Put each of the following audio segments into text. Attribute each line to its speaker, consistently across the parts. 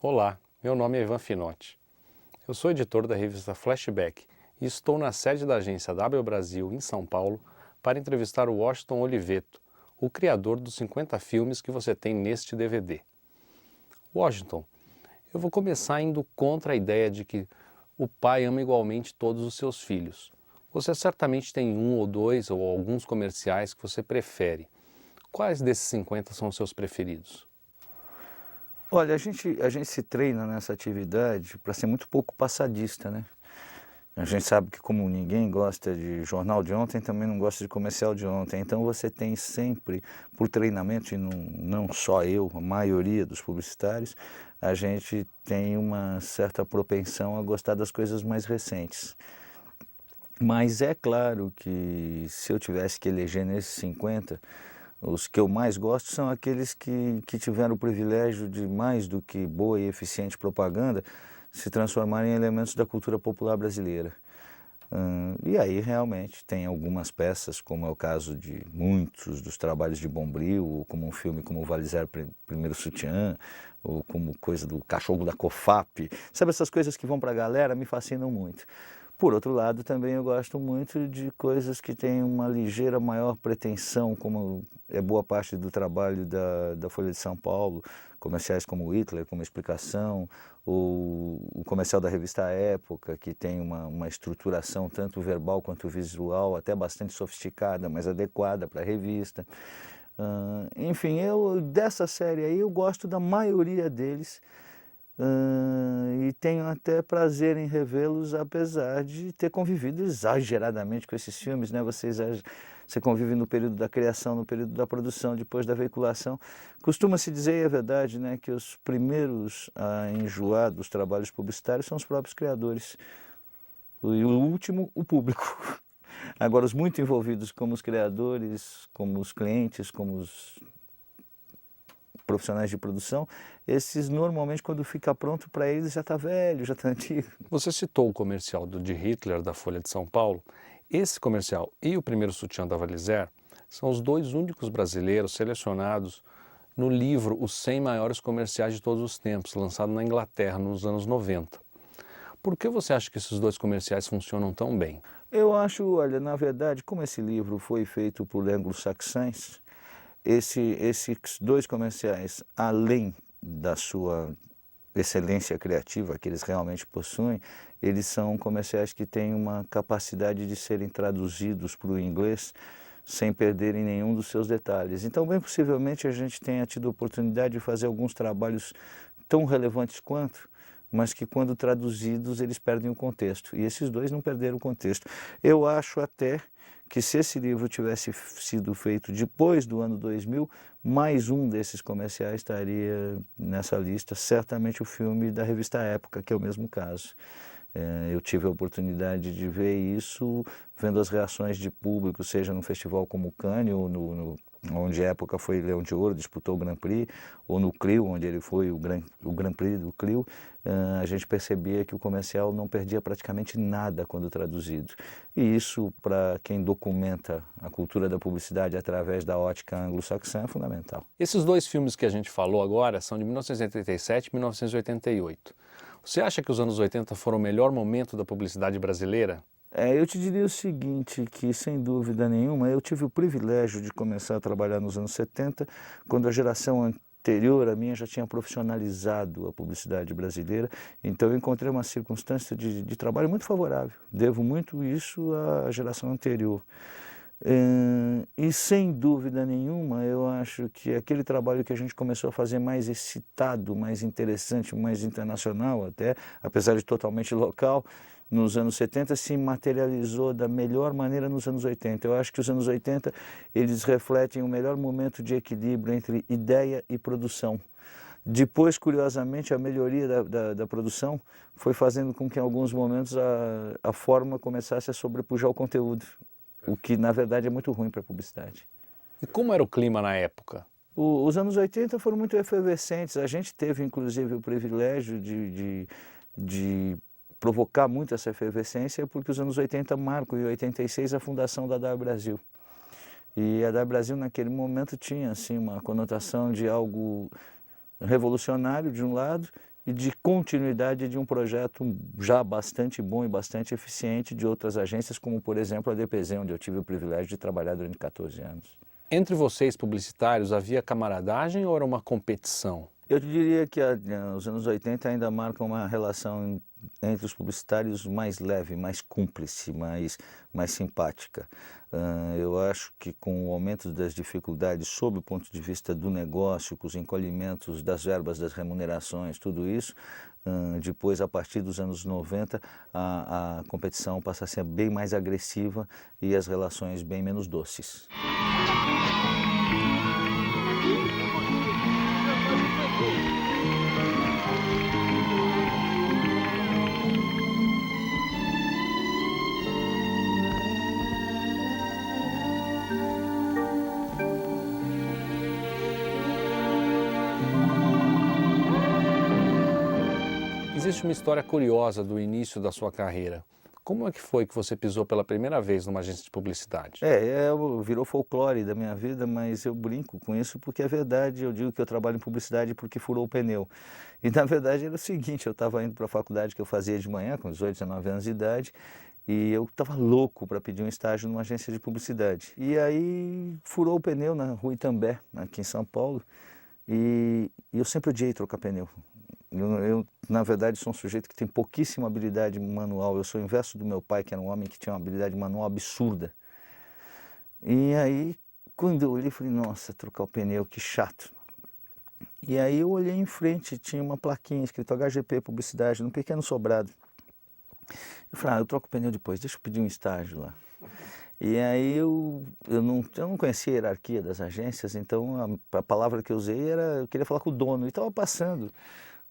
Speaker 1: Olá, meu nome é Ivan Finotti. Eu sou editor da revista Flashback e estou na sede da agência W Brasil, em São Paulo, para entrevistar o Washington Oliveto, o criador dos 50 filmes que você tem neste DVD. Washington, eu vou começar indo contra a ideia de que o pai ama igualmente todos os seus filhos. Você certamente tem um ou dois ou alguns comerciais que você prefere. Quais desses 50 são os seus preferidos?
Speaker 2: Olha, a gente se treina nessa atividade para ser muito pouco passadista, né? A gente sabe que como ninguém gosta de jornal de ontem, também não gosta de comercial de ontem. Então você tem sempre, por treinamento, e não só eu, a maioria dos publicitários, a gente tem uma certa propensão a gostar das coisas mais recentes. Mas é claro que se eu tivesse que eleger nesses 50, os que eu mais gosto são aqueles que tiveram o privilégio de, mais do que boa e eficiente propaganda, se transformarem em elementos da cultura popular brasileira. E aí realmente tem algumas peças, como é o caso de muitos dos trabalhos de Bombril, ou como um filme como o Valizer Primeiro Sutiã, ou como coisa do Cachorro da Cofap. Sabe, essas coisas que vão para a galera me fascinam muito. Por outro lado, também eu gosto muito de coisas que têm uma ligeira maior pretensão, como é boa parte do trabalho da Folha de São Paulo, comerciais como o Hitler, como explicação, ou o comercial da revista Época, que tem uma estruturação tanto verbal quanto visual, até bastante sofisticada, mas adequada para a revista. Enfim, dessa série aí eu gosto da maioria deles. E tenho até prazer em revê-los, apesar de ter convivido exageradamente com esses filmes, né? Você convive no período da criação, no período da produção, depois da veiculação. Costuma-se dizer, e é verdade, né, que os primeiros a enjoar dos trabalhos publicitários são os próprios criadores. E o último, o público. Agora, os muito envolvidos, como os criadores, como os clientes, como os profissionais de produção, esses normalmente quando fica pronto para eles já está velho, já está antigo.
Speaker 1: Você citou o comercial de Hitler da Folha de São Paulo. Esse comercial e o Primeiro Sutiã da Valizer são os dois únicos brasileiros selecionados no livro Os 100 Maiores Comerciais de Todos os Tempos, lançado na Inglaterra nos anos 90. Por que você acha que esses dois comerciais funcionam tão bem?
Speaker 2: Eu acho, olha, na verdade, como esse livro foi feito por anglo-saxões, esses dois comerciais, além da sua excelência criativa que eles realmente possuem, eles são comerciais que têm uma capacidade de serem traduzidos para o inglês sem perderem nenhum dos seus detalhes. Então, bem possivelmente, a gente tenha tido a oportunidade de fazer alguns trabalhos tão relevantes quanto, mas que quando traduzidos eles perdem o contexto. E esses dois não perderam o contexto. Eu acho até que se esse livro tivesse sido feito depois do ano 2000, mais um desses comerciais estaria nessa lista, certamente o filme da revista Época, que é o mesmo caso. Eu tive a oportunidade de ver isso, vendo as reações de público, seja num festival como Cannes, ou onde a Época foi Leão de Ouro, disputou o Grand Prix, ou no Clio, onde ele foi o Grand Prix do Clio. A gente percebia que o comercial não perdia praticamente nada quando traduzido. E isso, para quem documenta a cultura da publicidade através da ótica anglo-saxã, é fundamental.
Speaker 1: Esses dois filmes que a gente falou agora são de 1987 e 1988. Você acha que os anos 80 foram o melhor momento da publicidade brasileira?
Speaker 2: Eu te diria o seguinte, que sem dúvida nenhuma, eu tive o privilégio de começar a trabalhar nos anos 70, quando a geração anterior à minha já tinha profissionalizado a publicidade brasileira, então eu encontrei uma circunstância de trabalho muito favorável. Devo muito isso à geração anterior. E sem dúvida nenhuma, eu acho que aquele trabalho que a gente começou a fazer mais excitado, mais interessante, mais internacional até, apesar de totalmente local, nos anos 70 se materializou da melhor maneira nos anos 80. Eu acho que os anos 80 eles refletem o melhor momento de equilíbrio entre ideia e produção. Depois, curiosamente, a melhoria da produção foi fazendo com que em alguns momentos a forma começasse a sobrepujar o conteúdo. O que, na verdade, é muito ruim para a publicidade.
Speaker 1: E como era o clima na época?
Speaker 2: Os anos 80 foram muito efervescentes. A gente teve, inclusive, o privilégio de provocar muito essa efervescência, porque os anos 80 marcam, em 86, a fundação da W Brasil. E a W Brasil, naquele momento, tinha assim, uma conotação de algo revolucionário de um lado e de continuidade de um projeto já bastante bom e bastante eficiente de outras agências, como por exemplo a DPZ, onde eu tive o privilégio de trabalhar durante 14 anos.
Speaker 1: Entre vocês, publicitários, havia camaradagem ou era uma competição?
Speaker 2: Eu diria que os anos 80 ainda marcam uma relação entre os publicitários mais leve, mais cúmplice, mais simpática. Eu acho que com o aumento das dificuldades sob o ponto de vista do negócio, com os encolhimentos das verbas, das remunerações, tudo isso, depois, a partir dos anos 90, a competição passa a ser bem mais agressiva e as relações bem menos doces.
Speaker 1: Existe uma história curiosa do início da sua carreira. Como é que foi que você pisou pela primeira vez numa agência de publicidade?
Speaker 2: Virou folclore da minha vida, mas eu brinco com isso porque é verdade. Eu digo que eu trabalho em publicidade porque furou o pneu. E na verdade era o seguinte, eu estava indo para a faculdade que eu fazia de manhã, com 18, 19 anos de idade, e eu estava louco para pedir um estágio numa agência de publicidade. E aí furou o pneu na Rua Itambé, aqui em São Paulo, e eu sempre odiei trocar pneu. Eu, na verdade, sou um sujeito que tem pouquíssima habilidade manual. Eu sou o inverso do meu pai, que era um homem que tinha uma habilidade manual absurda. E aí, quando eu olhei, falei, nossa, trocar o pneu, que chato. E aí eu olhei em frente, tinha uma plaquinha escrito HGP Publicidade, num pequeno sobrado. Eu falei, eu troco o pneu depois, deixa eu pedir um estágio lá. E aí eu não conhecia a hierarquia das agências, então a palavra que eu usei era, eu queria falar com o dono, e estava passando.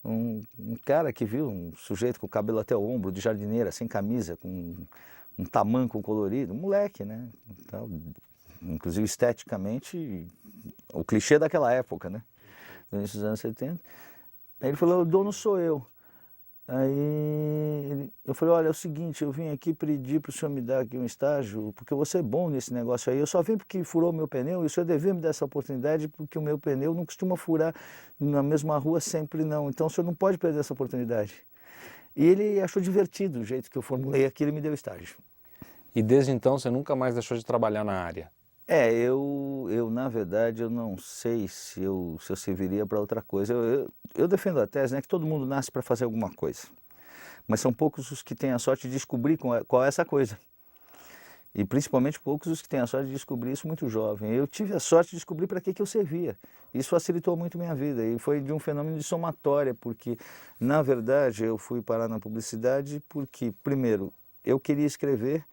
Speaker 2: Um cara que viu um sujeito com o cabelo até o ombro, de jardineira, sem camisa, com um tamanco colorido, um moleque, né? Então, inclusive esteticamente, o clichê daquela época, né? Nos anos 70. Aí ele falou, o dono sou eu. Aí eu falei, olha, é o seguinte, eu vim aqui pedir para o senhor me dar aqui um estágio, porque você é bom nesse negócio aí. Eu só vim porque furou meu pneu e o senhor devia me dar essa oportunidade porque o meu pneu não costuma furar na mesma rua sempre não. Então o senhor não pode perder essa oportunidade. E ele achou divertido o jeito que eu formulei aqui, ele me deu estágio.
Speaker 1: E desde então você nunca mais deixou de trabalhar na área?
Speaker 2: Eu na verdade, eu não sei se eu serviria para outra coisa. Eu defendo a tese, né, que todo mundo nasce para fazer alguma coisa. Mas são poucos os que têm a sorte de descobrir qual é essa coisa. E principalmente poucos os que têm a sorte de descobrir isso muito jovem. Eu tive a sorte de descobrir para que eu servia. Isso facilitou muito minha vida e foi de um fenômeno de somatória, porque, na verdade, eu fui parar na publicidade porque, primeiro, eu queria escrever,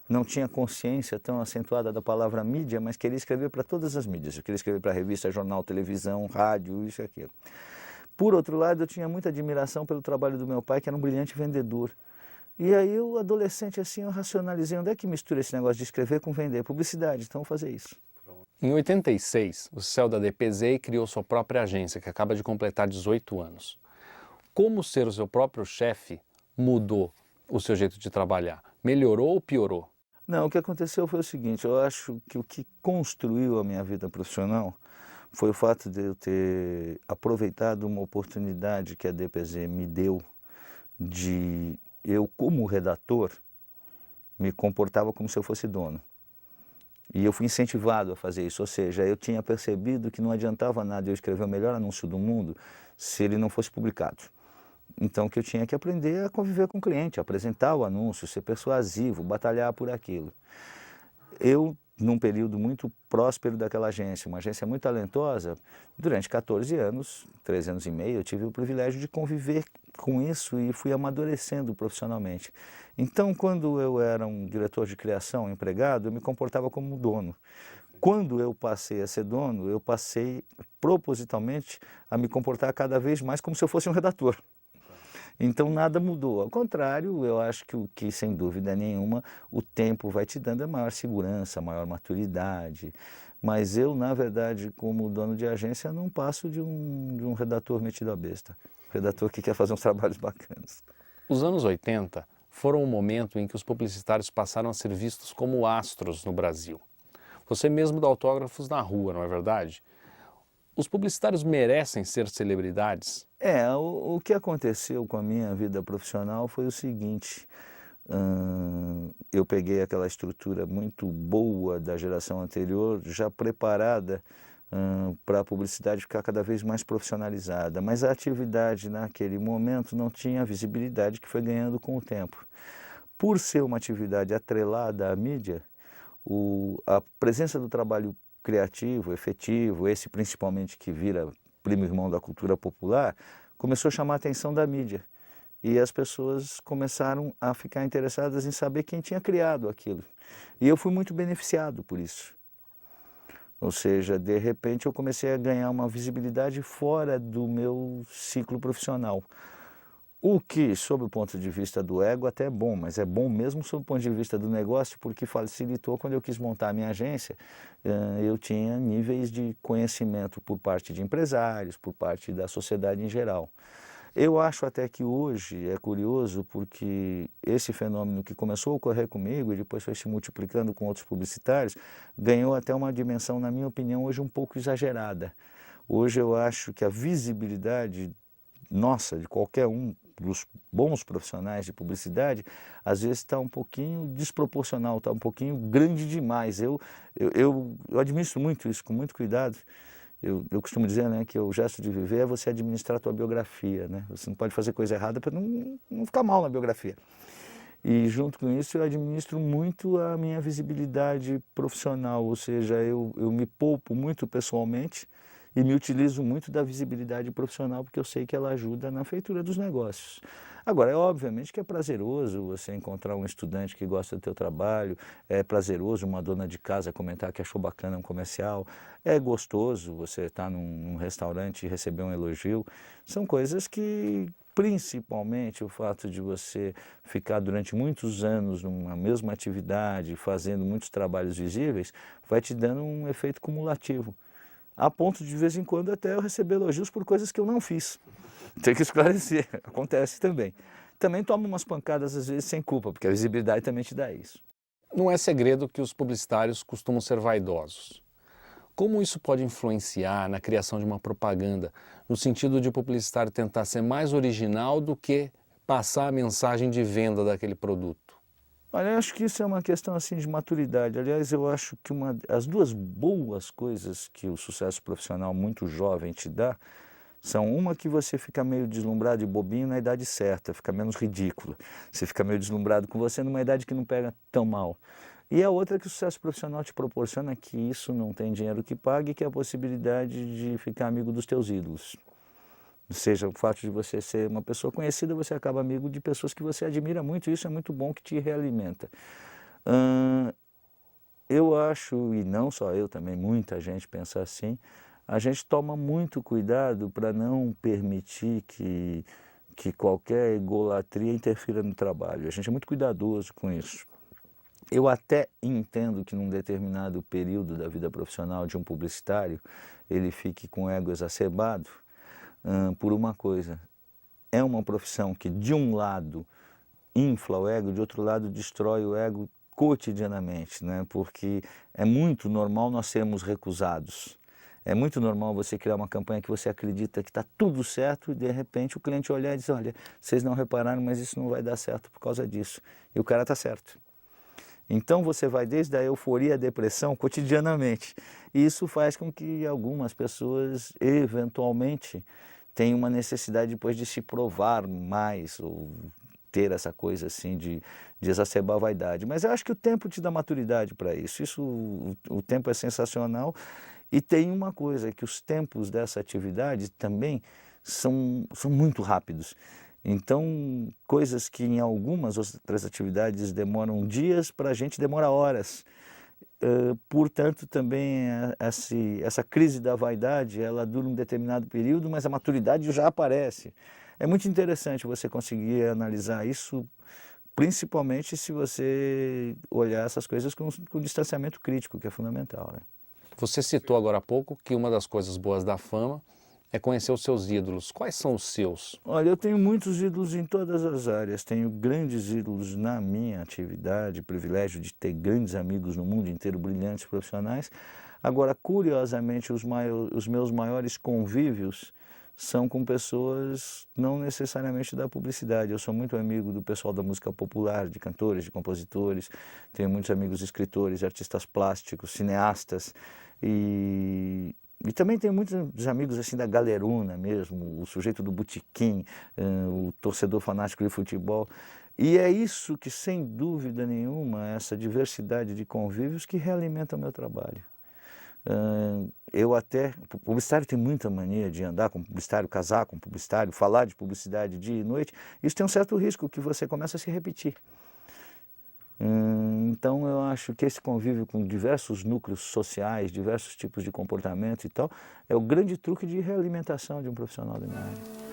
Speaker 2: não tinha consciência tão acentuada da palavra mídia, mas queria escrever para todas as mídias. Eu queria escrever para revista, jornal, televisão, rádio, isso e aquilo. Por outro lado, eu tinha muita admiração pelo trabalho do meu pai, que era um brilhante vendedor. E aí, eu, adolescente assim, eu racionalizei, onde é que mistura esse negócio de escrever com vender? Publicidade, então eu vou fazer isso.
Speaker 1: Em 86, o saiu da DPZ e criou sua própria agência, que acaba de completar 18 anos. Como ser o seu próprio chefe mudou o seu jeito de trabalhar? Melhorou ou piorou?
Speaker 2: Não, o que aconteceu foi o seguinte, eu acho que o que construiu a minha vida profissional foi o fato de eu ter aproveitado uma oportunidade que a DPZ me deu de eu, como redator, me comportava como se eu fosse dono. E eu fui incentivado a fazer isso, ou seja, eu tinha percebido que não adiantava nada eu escrever o melhor anúncio do mundo se ele não fosse publicado. Então que eu tinha que aprender a conviver com o cliente, apresentar o anúncio, ser persuasivo, batalhar por aquilo. Eu, num período muito próspero daquela agência, uma agência muito talentosa, durante 14 anos, 13 anos e meio, eu tive o privilégio de conviver com isso e fui amadurecendo profissionalmente. Então, quando eu era um diretor de criação, empregado, eu me comportava como um dono. Quando eu passei a ser dono, eu passei propositalmente a me comportar cada vez mais como se eu fosse um redator. Então nada mudou, ao contrário, eu acho que o que, sem dúvida nenhuma, o tempo vai te dando a maior segurança, a maior maturidade, mas eu, na verdade, como dono de agência, não passo de um redator metido a besta, redator que quer fazer uns trabalhos bacanas.
Speaker 1: Os anos 80 foram um momento em que os publicitários passaram a ser vistos como astros no Brasil. Você mesmo dá autógrafos na rua, não é verdade? Os publicitários merecem ser celebridades?
Speaker 2: O que aconteceu com a minha vida profissional foi o seguinte, eu peguei aquela estrutura muito boa da geração anterior, já preparada para a publicidade ficar cada vez mais profissionalizada, mas a atividade naquele momento não tinha a visibilidade que foi ganhando com o tempo. Por ser uma atividade atrelada à mídia, a presença do trabalho criativo, efetivo, esse principalmente que vira primo irmão da cultura popular, começou a chamar a atenção da mídia. E as pessoas começaram a ficar interessadas em saber quem tinha criado aquilo. E eu fui muito beneficiado por isso. Ou seja, de repente eu comecei a ganhar uma visibilidade fora do meu ciclo profissional. O que, sob o ponto de vista do ego, até é bom, mas é bom mesmo sob o ponto de vista do negócio, porque facilitou quando eu quis montar a minha agência, eu tinha níveis de conhecimento por parte de empresários, por parte da sociedade em geral. Eu acho até que hoje é curioso porque esse fenômeno que começou a ocorrer comigo e depois foi se multiplicando com outros publicitários, ganhou até uma dimensão, na minha opinião, hoje um pouco exagerada. Hoje eu acho que a visibilidade nossa, de qualquer um dos bons profissionais de publicidade, às vezes está um pouquinho desproporcional, está um pouquinho grande demais. Eu administro muito isso, com muito cuidado. Eu costumo dizer, né, que o gesto de viver é você administrar a tua biografia, né? Você não pode fazer coisa errada para não ficar mal na biografia. E junto com isso eu administro muito a minha visibilidade profissional, ou seja, eu me poupo muito pessoalmente e me utilizo muito da visibilidade profissional porque eu sei que ela ajuda na feitura dos negócios. Agora, é obviamente que é prazeroso você encontrar um estudante que gosta do teu trabalho, é prazeroso uma dona de casa comentar que achou bacana um comercial, é gostoso você estar num restaurante e receber um elogio. São coisas que, principalmente o fato de você ficar durante muitos anos numa mesma atividade, fazendo muitos trabalhos visíveis, vai te dando um efeito cumulativo. A ponto de vez em quando até eu receber elogios por coisas que eu não fiz. Tem que esclarecer, acontece também. Também tomo umas pancadas às vezes sem culpa, porque a visibilidade também te dá isso.
Speaker 1: Não é segredo que os publicitários costumam ser vaidosos. Como isso pode influenciar na criação de uma propaganda, no sentido de o publicitário tentar ser mais original do que passar a mensagem de venda daquele produto?
Speaker 2: Olha, eu acho que isso é uma questão assim de maturidade. Aliás, eu acho que as duas boas coisas que o sucesso profissional muito jovem te dá são uma que você fica meio deslumbrado e bobinho na idade certa, fica menos ridículo. Você fica meio deslumbrado com você numa idade que não pega tão mal. E a outra que o sucesso profissional te proporciona, que isso não tem dinheiro que pague, que é a possibilidade de ficar amigo dos teus ídolos. Ou seja, o fato de você ser uma pessoa conhecida, você acaba amigo de pessoas que você admira muito, e isso é muito bom, que te realimenta. Eu acho, e não só eu, também muita gente pensa assim, a gente toma muito cuidado para não permitir que qualquer egolatria interfira no trabalho. A gente é muito cuidadoso com isso. Eu até entendo que num determinado período da vida profissional de um publicitário, ele fique com o ego exacerbado, por uma coisa, é uma profissão que de um lado infla o ego, de outro lado destrói o ego cotidianamente, né? Porque é muito normal nós sermos recusados. É muito normal você criar uma campanha que você acredita que está tudo certo e de repente o cliente olhar e dizer, olha, vocês não repararam, mas isso não vai dar certo por causa disso. E o cara está certo. Então você vai desde a euforia à depressão cotidianamente. E isso faz com que algumas pessoas eventualmente tenham uma necessidade depois de se provar mais ou ter essa coisa assim de exacerbar a vaidade. Mas eu acho que o tempo te dá maturidade para isso. O tempo é sensacional. E tem uma coisa, que os tempos dessa atividade também são muito rápidos. Então, coisas que em algumas outras atividades demoram dias, para a gente demora horas. Portanto, também essa crise da vaidade, ela dura um determinado período, mas a maturidade já aparece. É muito interessante você conseguir analisar isso, principalmente se você olhar essas coisas com distanciamento crítico, que é fundamental, né?
Speaker 1: Você citou agora há pouco que uma das coisas boas da fama é conhecer os seus ídolos. Quais são os seus?
Speaker 2: Olha, eu tenho muitos ídolos em todas as áreas, tenho grandes ídolos na minha atividade, privilégio de ter grandes amigos no mundo inteiro, brilhantes profissionais. Agora, curiosamente, os meus maiores convívios são com pessoas não necessariamente da publicidade. Eu sou muito amigo do pessoal da música popular, de cantores, de compositores, tenho muitos amigos escritores, artistas plásticos, cineastas, e também tenho muitos amigos assim da galerona mesmo, o sujeito do botequim, o torcedor fanático de futebol. E é isso que, sem dúvida nenhuma, essa diversidade de convívios que realimenta o meu trabalho. O publicitário tem muita mania de andar com publicitário, casar com publicitário, falar de publicidade dia e noite. Isso tem um certo risco que você começa a se repetir. Então eu acho que esse convívio com diversos núcleos sociais, diversos tipos de comportamento e tal, é o grande truque de realimentação de um profissional da minha área.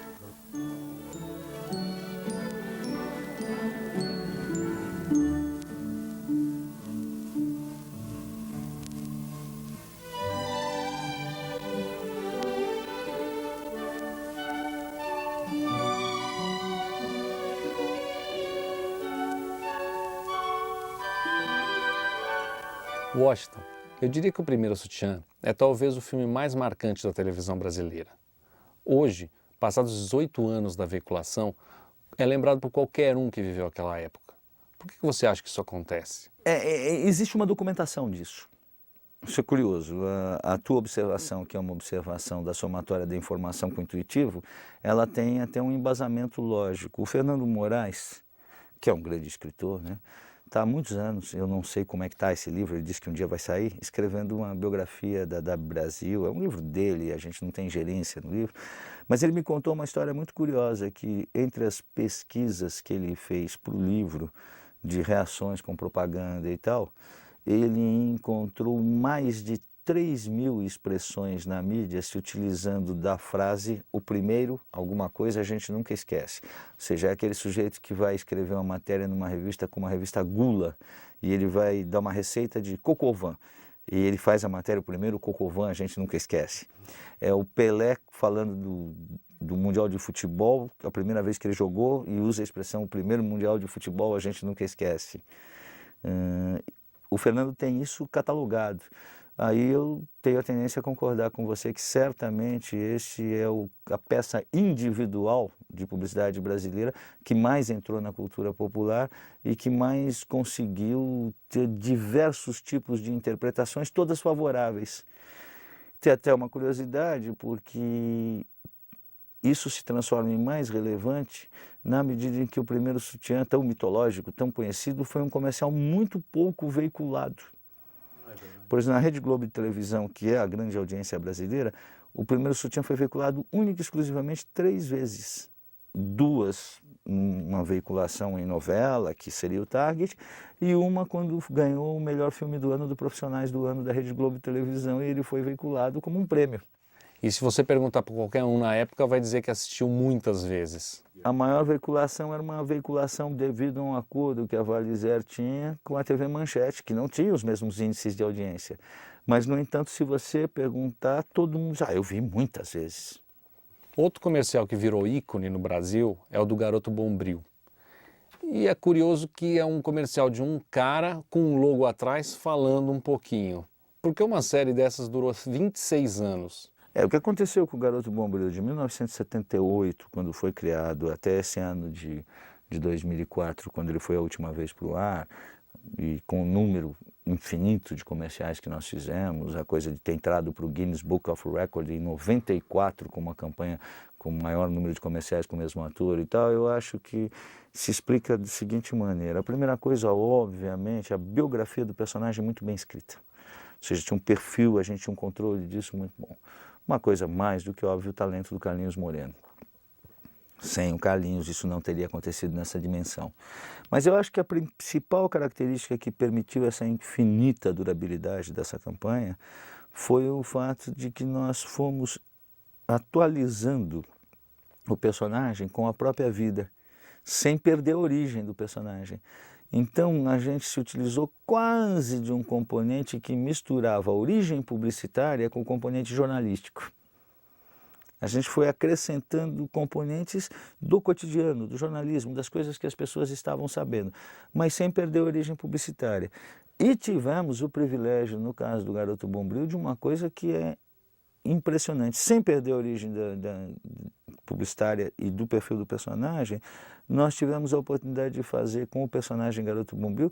Speaker 1: Washington, eu diria que O Primeiro Sutiã é talvez o filme mais marcante da televisão brasileira. Hoje, passados 18 anos da veiculação, é lembrado por qualquer um que viveu aquela época. Por que você acha que isso acontece?
Speaker 2: Existe uma documentação disso. Isso é curioso. A tua observação, que é uma observação da somatória da informação com o intuitivo, ela tem até um embasamento lógico. O Fernando Moraes, que é um grande escritor, né? Está há muitos anos, eu não sei como é que está esse livro, ele disse que um dia vai sair, escrevendo uma biografia da Brasil, é um livro dele, a gente não tem gerência no livro, mas ele me contou uma história muito curiosa, que entre as pesquisas que ele fez para o livro, de reações com propaganda e tal, ele encontrou mais de 3.000 expressões na mídia se utilizando da frase "o primeiro, alguma coisa a gente nunca esquece". Ou seja, é aquele sujeito que vai escrever uma matéria numa revista como a revista Gula e ele vai dar uma receita de cocovan. E ele faz a matéria "o primeiro cocovan a gente nunca esquece". É o Pelé falando do Mundial de Futebol, a primeira vez que ele jogou, e usa a expressão "o primeiro Mundial de Futebol a gente nunca esquece". O Fernando tem isso catalogado. Aí eu tenho a tendência a concordar com você que certamente esse é a peça individual de publicidade brasileira que mais entrou na cultura popular e que mais conseguiu ter diversos tipos de interpretações, todas favoráveis. Tem até uma curiosidade, porque isso se transforma em mais relevante na medida em que O Primeiro Sutiã, tão mitológico, tão conhecido, foi um comercial muito pouco veiculado. Por exemplo, na Rede Globo de televisão, que é a grande audiência brasileira, O Primeiro Sutiã foi veiculado única e exclusivamente 3 vezes. 2, uma veiculação em novela, que seria o Target, e uma quando ganhou o melhor filme do ano do Profissionais do Ano da Rede Globo de televisão, e ele foi veiculado como um prêmio.
Speaker 1: E se você perguntar para qualquer um na época, vai dizer que assistiu muitas vezes.
Speaker 2: A maior veiculação era uma veiculação devido a um acordo que a Valizer tinha com a TV Manchete, que não tinha os mesmos índices de audiência. Mas, no entanto, se você perguntar, todo mundo diz: eu vi muitas vezes.
Speaker 1: Outro comercial que virou ícone no Brasil é o do Garoto Bombril. E é curioso que é um comercial de um cara com um logo atrás falando um pouquinho. Porque uma série dessas durou 26 anos.
Speaker 2: O que aconteceu com o Garoto Bombril de 1978, quando foi criado, até esse ano de 2004, quando ele foi a última vez para o ar, e com o número infinito de comerciais que nós fizemos, a coisa de ter entrado para o Guinness Book of Record em 94 com uma campanha com o maior número de comerciais com o mesmo ator e tal, eu acho que se explica da seguinte maneira. A primeira coisa, obviamente, a biografia do personagem é muito bem escrita. Ou seja, tinha um perfil, a gente tinha um controle disso muito bom. Uma coisa mais do que óbvio, o talento do Carlinhos Moreno. Sem o Carlinhos isso não teria acontecido nessa dimensão. Mas eu acho que a principal característica que permitiu essa infinita durabilidade dessa campanha foi o fato de que nós fomos atualizando o personagem com a própria vida, sem perder a origem do personagem. Então a gente se utilizou quase de um componente que misturava a origem publicitária com o componente jornalístico. A gente foi acrescentando componentes do cotidiano, do jornalismo, das coisas que as pessoas estavam sabendo, mas sem perder a origem publicitária. E tivemos o privilégio, no caso do Garoto Bombril, de uma coisa que é impressionante, sem perder a origem da publicitária e do perfil do personagem, nós tivemos a oportunidade de fazer com o personagem Garoto Bombril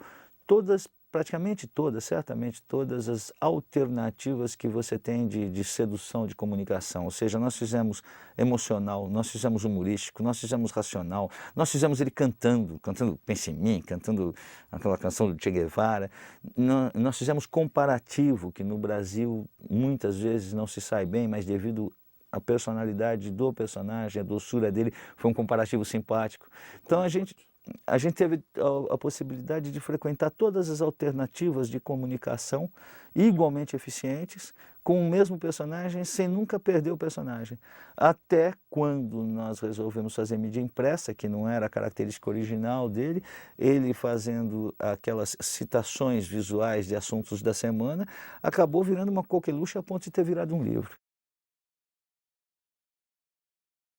Speaker 2: praticamente todas, certamente todas as alternativas que você tem de sedução, de comunicação. Ou seja, nós fizemos emocional, nós fizemos humorístico, nós fizemos racional, nós fizemos ele cantando Pense em Mim, cantando aquela canção do Che Guevara. Nós fizemos comparativo, que no Brasil muitas vezes não se sai bem, mas devido à personalidade do personagem, a doçura dele, foi um comparativo simpático. Então a gente teve a possibilidade de frequentar todas as alternativas de comunicação igualmente eficientes, com o mesmo personagem, sem nunca perder o personagem. Até quando nós resolvemos fazer mídia impressa, que não era a característica original dele, ele fazendo aquelas citações visuais de assuntos da semana, acabou virando uma coqueluche a ponto de ter virado um livro.